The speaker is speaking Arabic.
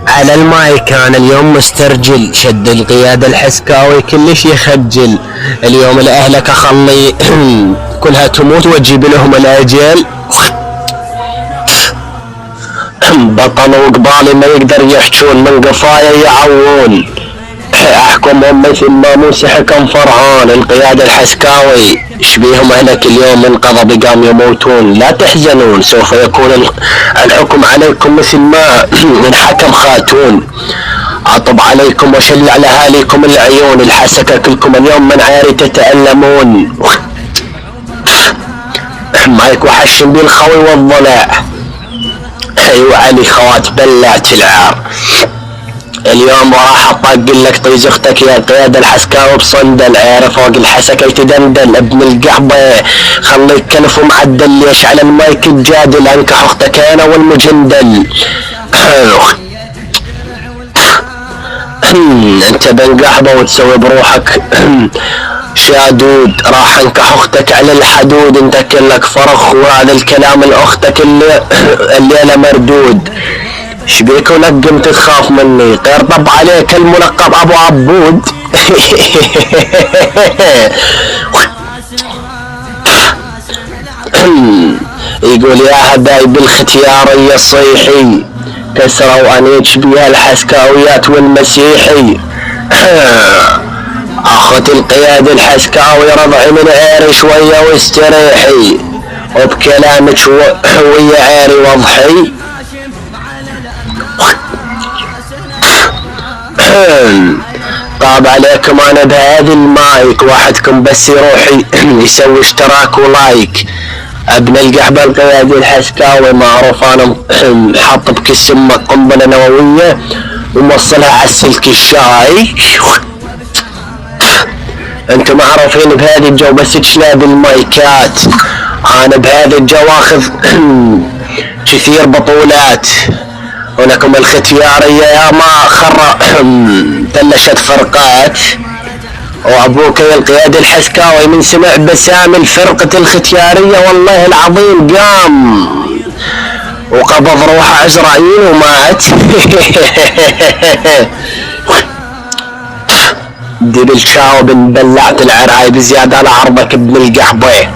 على المايك انا اليوم مسترجل، شد القيادة الحسكاوي كلش يخجل. اليوم الاهلك اخلي كلها تموت واجيب لهم الاجل. بطلوا قبالي ما يقدر يحجون، من قفايا يعوون. احكمهم مثل ما موسى حكم فرعون. القيادة الحسكاوي شبيهم اهلك اليوم انقضى بقام يموتون. لا تحزنون، سوف يكون الحكم عليكم مثل ما انحكم خاتون. عطب عليكم وشل على اهاليكم العيون. الحسكة كلكم اليوم من عياري تتألمون. مايك وحشم بالخوي والضلع. ايوه علي خوات بلعت العار. اليوم وراح اطق لك طيز اختك يا القيادة الحسكاوي بصندل. عيار فوق الحسكة يتدندل ابن القحبة. خليك كلف ومعدل. ليش على المايك تجادل؟ انكح اختك انا والمجندل. انت بن قحبة وتسوي بروحك شادود. راح انكح اختك على الحدود. انت كلك فرخ وهذا الكلام لاختك الليلة مردود. شبيك ولقمت تخاف مني؟ طير طب عليك الملقب ابو عبود. يقول يا هدايب الختيارية صيحي كسروا انيج بيها الحسكاويات والمسيحي. اخت القيادة الحسكاوي رضعي من عيري شوية واستريحي، وبكلامك ويا عيري وضحي. طاب عليكم انا بهذا المايك. واحدكم بس يروح يسوي اشتراك ولايك. ابن القحبة القيادي الحسكاوي معروف انا حاط بكيس قنبلة نووية وموصلها على السلك الشايك. انتم معروفين بهذا الجو بس تشناب المايكات. انا بهذا الجو اخذ كثير بطولات. ولكم الختيارية يا ما تلشت فرقات. وابوك يا القيادة الحسكاوي من سمع بسام فرقة الختيارية والله العظيم قام وقبض روح عزرائيل ومات. دي بالشاوب بلعت العراي بزيادة على عرضك ابن القحبة.